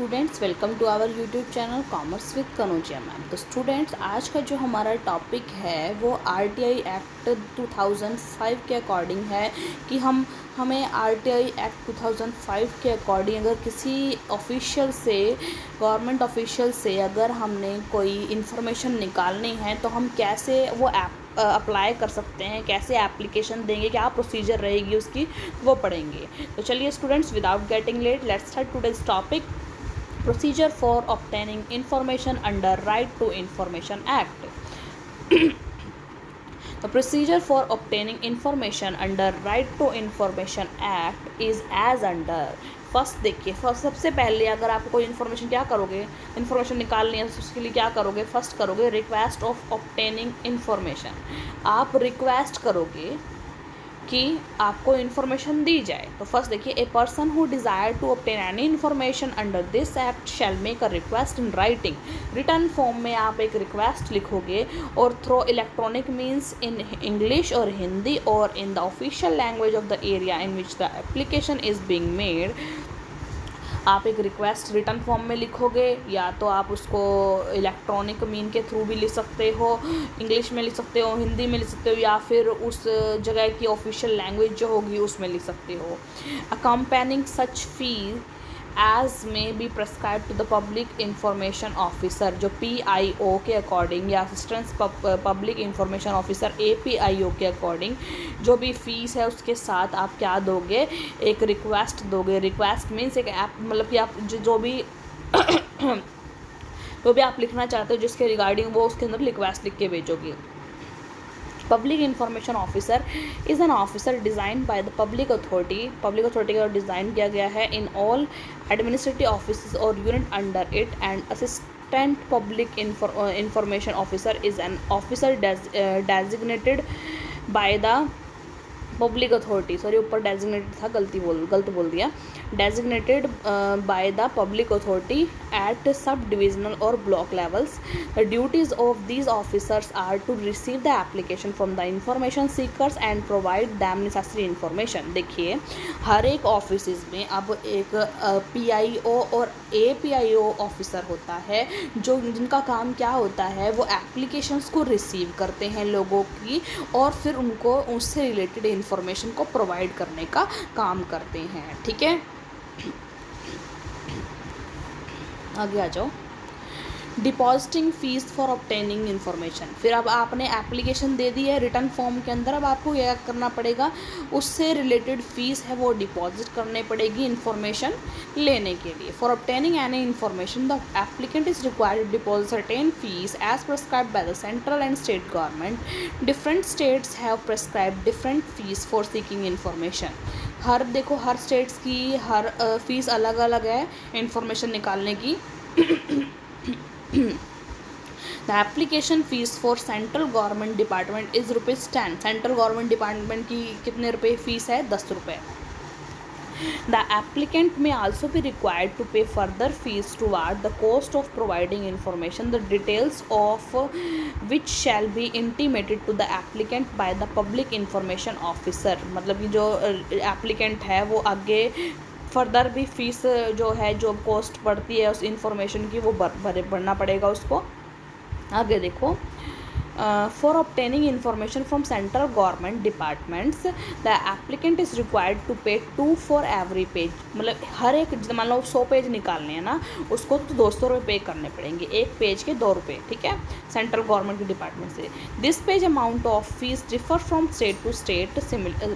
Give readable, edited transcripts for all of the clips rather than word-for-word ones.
Students, welcome to our YouTube channel commerce with Kanaujia ma'am. तो students, आज का जो हमारा टॉपिक है वो आरटीआई एक्ट 2005 के अकॉर्डिंग है कि हमें आरटीआई एक्ट 2005 के अकॉर्डिंग अगर किसी ऑफिशियल से, गवर्नमेंट ऑफिशियल से अगर हमने कोई इन्फॉर्मेशन निकालनी है तो हम कैसे वो अप्लाई कर सकते हैं, कैसे एप्लीकेशन देंगे, क्या प्रोसीजर रहेगी उसकी, वो पढ़ेंगे। तो चलिए students, without getting late, let's start today's topic. Procedure for obtaining information under Right to Information Act. The procedure for obtaining information under Right to Information Act is as under. First देखिए, first सबसे पहले अगर आपको कोई information क्या करोगे, information निकालनी है तो उसके लिए क्या करोगे, फर्स्ट करोगे रिक्वेस्ट ऑफ ऑब्टेनिंग इन्फॉर्मेशन। आप रिक्वेस्ट करोगे कि आपको इन्फॉर्मेशन दी जाए। तो फर्स्ट देखिए, a person who desire to obtain any information under this act shall make a request in writing. Written form में आप एक रिक्वेस्ट लिखोगे और through electronic means in English और हिंदी और in the official language of the area in which the application is being made. आप एक request return form में लिखोगे, या तो आप उसको इलेक्ट्रॉनिक मीन के थ्रू भी लिख सकते हो, इंग्लिश में लिख सकते हो, हिंदी में लिख सकते हो, या फिर उस जगह की ऑफिशियल लैंग्वेज जो होगी उसमें लिख सकते हो। Accompanying such fee as may be prescribe to the public information officer, जो PIO के अकॉर्डिंग या assistant public information officer APIO के अकॉर्डिंग जो भी फीस है उसके साथ आप क्या दोगे, एक रिक्वेस्ट दोगे। रिक्वेस्ट मीन्स एक ऐप, मतलब कि आप जो भी जो भी आप लिखना चाहते हो जिसके रिगार्डिंग वो उसके अंदर रिक्वेस्ट लिख के भेजोगे। Public information officer is an officer design by the public authority का डिज़ाइन किया गया है इन ऑल एडमिनिस्ट्रेटिव ऑफिस और unit under it, and assistant public information officer is an officer designated by the public authority, sorry ऊपर designated था, गलत बोल दिया, designated by the public authority at sub divisional और block levels. The duties of these officers are to receive the application from the information seekers and provide them necessary information. देखिए, हर एक office में अब एक PIO और APIO officer होता है, जो जिनका काम क्या होता है, वो एप्लीकेशंस को रिसीव करते हैं लोगों की और फिर उनको उससे रिलेटेड इन्फॉर्मेशन को प्रोवाइड करने का काम करते हैं। ठीक है, आगे आ जाओ। Depositing fees for obtaining information. फिर अब आपने एप्लीकेशन दे दी है रिटर्न फॉर्म के अंदर, अब आपको क्या करना पड़ेगा, उससे रिलेटेड फ़ीस है वो डिपॉजिट करनी पड़ेगी इन्फॉर्मेशन लेने के लिए। For obtaining any information the applicant is required to deposit certain fees as prescribed by the central and state government. Different states have prescribed different fees for seeking information. हर states की हर fees अलग अलग है information निकालने की। The application fees for central government department is ₹10। Central government department की कितने रुपए फीस है, 10 रुपये। The applicant may also be required to pay further fees toward the cost of providing information, the details of which shall be intimated to the applicant by the public information officer। मतलब कि जो applicant है वो आगे further भी fees जो है, जो कॉस्ट पड़ती है उस इंफॉर्मेशन की, वो भरना पड़ेगा उसको। आगे देखो, for obtaining information from central government departments the applicant is required to pay 2 for every page. मतलब हर एक, मान लो 100 पेज निकालने हैं ना, उसको तो 200 रुपये पे करने पड़ेंगे, एक पेज के 2 रुपये। ठीक है, सेंट्रल गवर्नमेंट के डिपार्टमेंट से। This page amount of fees differ from state to state,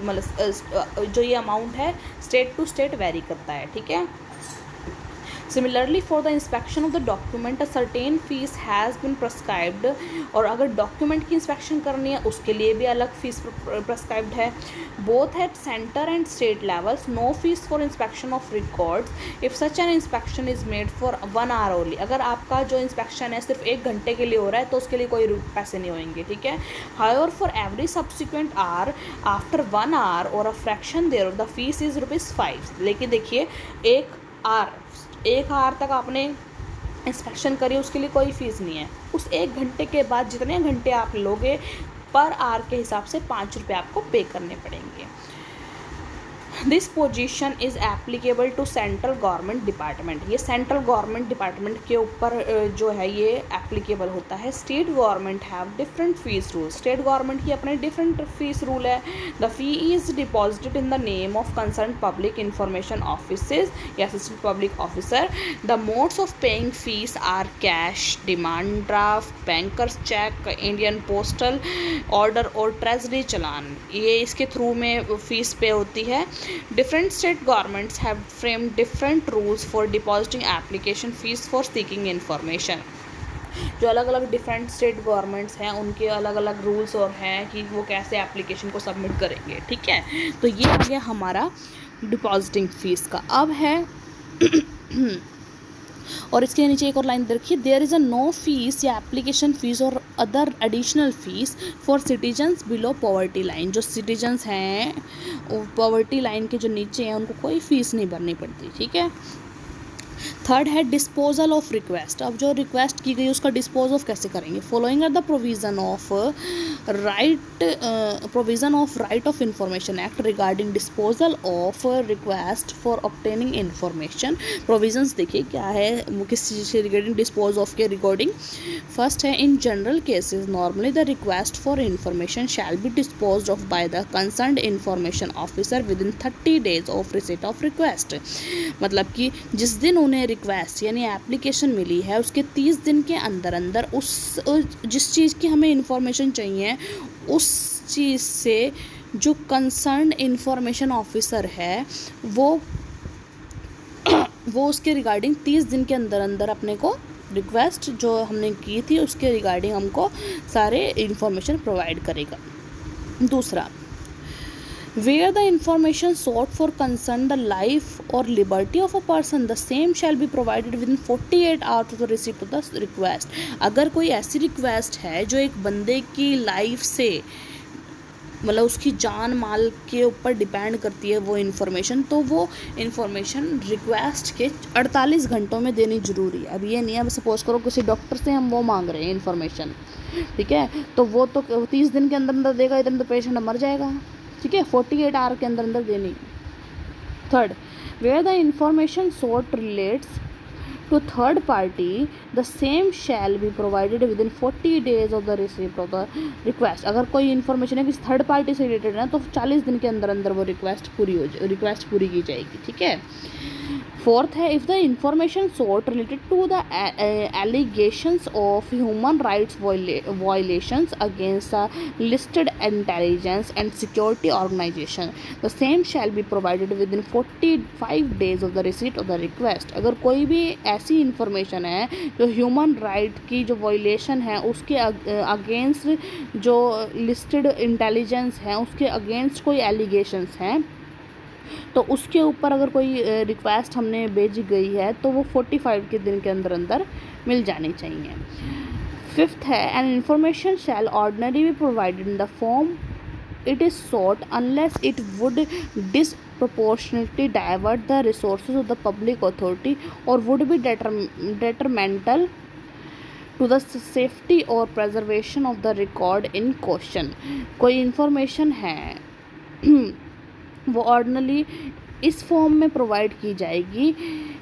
मतलब जो ये अमाउंट है स्टेट टू स्टेट वेरी करता है। ठीक है, similarly for the inspection of the document a certain fees has been prescribed. और अगर डॉक्यूमेंट की इंस्पेक्शन करनी है उसके लिए भी अलग फीस प्रेस्क्राइब्ड है। Both at centre and state levels, no fees for inspection of records if such an inspection is made for 1 hour only. अगर आपका जो इंस्पेक्शन है सिर्फ 1 घंटे के लिए हो रहा है तो उसके लिए कोई पैसे नहीं होंगे। ठीक है, however for every subsequent hour after 1 hour और a fraction there the fees is ₹5। लेकिन देखिए, 1 आवर तक आपने इंस्पेक्शन करी, उसके लिए कोई फ़ीस नहीं है। उस 1 घंटे के बाद जितने घंटे आप लोगे पर आवर के हिसाब से ₹5 आपको पे करने पड़ेंगे। This position is applicable to central government department, ये सेंट्रल गवर्नमेंट डिपार्टमेंट के ऊपर जो है ये एप्लीकेबल होता है। State government have different fees rule, state government की अपने डिफरेंट फीस रूल है। The fee is deposited in the name of concern public information offices या assistant public officer. The modes of paying fees are cash, demand draft, bankers cheque, Indian postal order और treasury चलान, ये इसके through में fees पे होती है। Different state governments have framed different rules for depositing application fees for seeking information. जो अलग अलग डिफरेंट स्टेट गवर्नमेंट्स हैं उनके अलग अलग रूल्स और हैं कि वो कैसे एप्लीकेशन को सबमिट करेंगे, ठीक है। तो ये आ गया हमारा डिपॉजिटिंग फीस का। अब है और इसके नीचे एक और लाइन देखिए, there is a no fees या एप्लीकेशन फीस और other additional fees for citizens below poverty line. जो सिटीजन्स हैं पॉवर्टी लाइन के जो नीचे हैं उनको कोई फ़ीस नहीं भरनी पड़ती, ठीक है। थर्ड है डिस्पोजल ऑफ रिक्वेस्ट। अब जो रिक्वेस्ट की गई उसका डिस्पोज ऑफ कैसे करेंगे। Following are the provision of right of information act regarding disposal of request for obtaining information. Provisions देखिए क्या है वो किस चीज़ से रिगार्डिंग डिस्पोज ऑफ के रिगार्डिंग। फर्स्ट है in general cases normally the request for information shall be dispose of by the concerned information officer within 30 days of receipt of request. मतलब कि जिस दिन उन्हें रिक्वेस्ट यानी एप्लीकेशन मिली है उसके 30 दिन के अंदर अंदर उस जिस चीज़ की हमें इंफॉर्मेशन चाहिए उस चीज़ से जो कंसर्न इंफॉर्मेशन ऑफिसर है वो उसके रिगार्डिंग 30 दिन के अंदर अंदर अपने को रिक्वेस्ट जो हमने की थी उसके रिगार्डिंग हमको सारे इंफॉर्मेशन प्रोवाइड करेगा। दूसरा, where the information sought for concern the life or liberty of a person, the same shall be provided within 48 hours of the receipt of the request। अगर कोई ऐसी रिक्वेस्ट है जो एक बंदे की लाइफ से मतलब उसकी जान माल के ऊपर डिपेंड करती है वो इन्फॉर्मेशन, तो वो इन्फॉर्मेशन रिक्वेस्ट के 48 घंटों में देनी ज़रूरी है। अब ये नहीं है, अब सपोज करो किसी डॉक्टर से हम वो मांग रहे हैं इन्फॉर्मेशन, ठीक है, तो वो तो 30 दिन के अंदर अंदर देगा, इधर तो पेशेंट मर जाएगा, ठीक है। 48 आवर के अंदर अंदर देनी। Third, where the information sought relates to third party the same shall be provided within 40 days of the receipt of the request. अगर कोई इन्फॉर्मेशन है किसी थर्ड पार्टी से रिलेटेड है तो 40 दिन के अंदर अंदर वो रिक्वेस्ट पूरी की जाएगी, ठीक है। फोर्थ है, if the information sought related to the allegations of human rights violations against the listed intelligence and security organisation the same shall be provided within 45 days of the receipt of the request. अगर कोई भी ऐसी information है जो human right की जो violation है उसके अगेंस्ट जो लिस्टेड इंटेलिजेंस हैं उसके अगेंस्ट कोई एलिगेशंस हैं तो उसके ऊपर अगर कोई रिक्वेस्ट हमने भेजी गई है तो वो 45 के दिन के अंदर अंदर मिल जानी चाहिए। फिफ्थ है, an information shall ordinary be provided in the form it is sought unless it would disproportionately divert the resources of the public authority or would be detrimental to the safety or preservation of the record in question। कोई information है वो ordinarily इस form में provide की जाएगी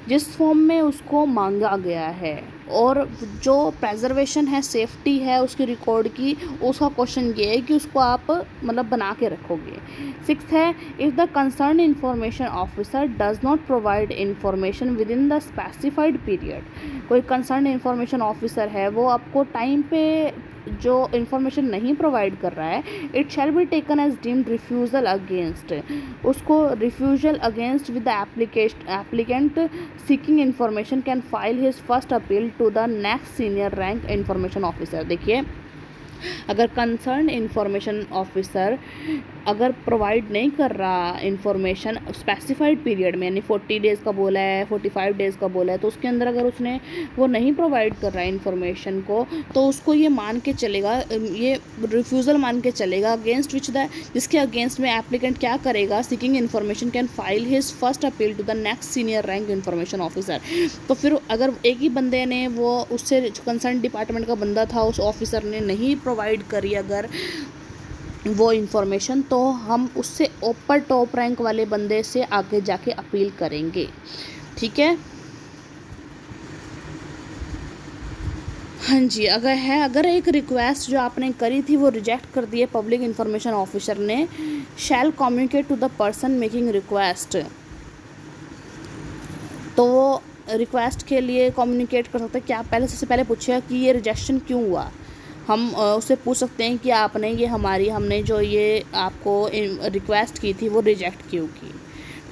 जिस form में उसको मांगा गया है और जो प्रेजर्वेशन है सेफ्टी है उसकी रिकॉर्ड की उसका क्वेश्चन ये है कि उसको आप मतलब बना के रखोगे। सिक्स्थ है, if the concern information officer does not provide information with in the specified period. कोई कंसर्न इंफॉर्मेशन ऑफिसर है वो आपको टाइम पे जो इन्फॉर्मेशन नहीं प्रोवाइड कर रहा है it shall be taken as deemed refusal against, उसको refusal against with the applicant seeking information can file his first appeal to the next senior rank information officer. देखिए अगर कंसर्न इंफॉर्मेशन ऑफिसर अगर provide नहीं कर रहा information specified period में यानी 40 days का बोला है 45 days का बोला है तो उसके अंदर अगर उसने वो नहीं प्रोवाइड कर रहा है इन्फॉर्मेशन को तो उसको ये मान के चलेगा, ये रिफ्यूज़ल मान के चलेगा अगेंस्ट विच द जिसके अगेंस्ट में एप्लीकेंट क्या करेगा seeking information can file his first appeal to the next senior rank information officer. तो फिर अगर एक ही बंदे ने वो उससे कंसर्न डिपार्टमेंट का बंदा था उस ऑफिसर ने नहीं प्रोवाइड करी अगर वो इन्फॉर्मेशन, तो हम उससे ऊपर टॉप रैंक वाले बंदे से आगे जाके अपील करेंगे। ठीक है, हाँ जी। अगर एक रिक्वेस्ट जो आपने करी थी वो रिजेक्ट कर दी है पब्लिक इंफॉर्मेशन ऑफिसर ने, shall communicate to the person making request, तो वो रिक्वेस्ट के लिए कम्युनिकेट कर सकते हैं। क्या पहले, सबसे पहले पूछेगा कि ये रिजेक्शन क्यों हुआ। हम उससे पूछ सकते हैं कि आपने ये हमने जो ये आपको रिक्वेस्ट की थी वो रिजेक्ट क्यों की,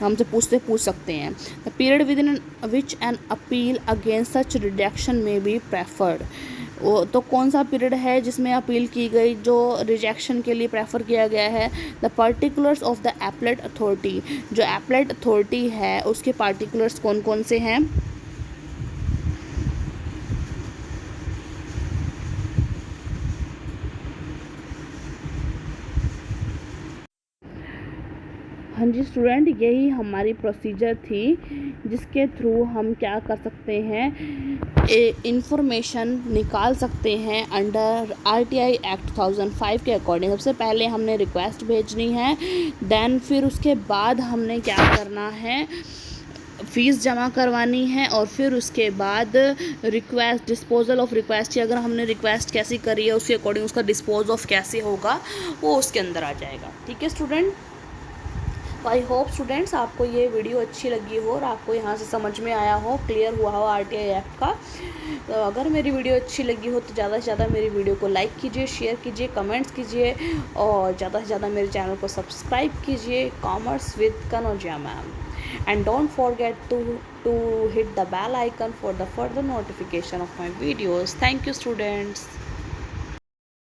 हमसे पूछ सकते हैं। The period with in which an appeal against such rejection में बी प्रेफर्ड, वो तो कौन सा पीरियड है जिसमें अपील की गई जो रिजेक्शन के लिए प्रेफर किया गया है। The particulars of the appellate authority, जो एपलेट अथॉरिटी है उसके पार्टिकुलर्स कौन कौन से हैं। हाँ जी स्टूडेंट, यही हमारी प्रोसीजर थी जिसके थ्रू हम क्या कर सकते हैं, इंफॉर्मेशन निकाल सकते हैं अंडर RTI एक्ट 2005 के अकॉर्डिंग। सबसे पहले हमने रिक्वेस्ट भेजनी है, देन फिर उसके बाद हमने क्या करना है, फ़ीस जमा करवानी है, और फिर उसके बाद रिक्वेस्ट, डिस्पोजल ऑफ रिक्वेस्ट, अगर हमने रिक्वेस्ट कैसी करी है उसके अकॉर्डिंग उसका डिस्पोज ऑफ कैसे होगा वो उसके अंदर आ जाएगा। ठीक है स्टूडेंट, आई होप स्टूडेंट्स आपको ये वीडियो अच्छी लगी हो और आपको यहाँ से समझ में आया हो, क्लियर हुआ हो RTI एक्ट का। तो अगर मेरी वीडियो अच्छी लगी हो तो ज़्यादा से ज़्यादा मेरी वीडियो को लाइक कीजिए, शेयर कीजिए, कमेंट्स कीजिए, और ज़्यादा से ज़्यादा मेरे चैनल को सब्सक्राइब कीजिए, commerce with Kanaujia ma'am. And don't forget to hit the bell icon for the further notification of my videos. Thank you students.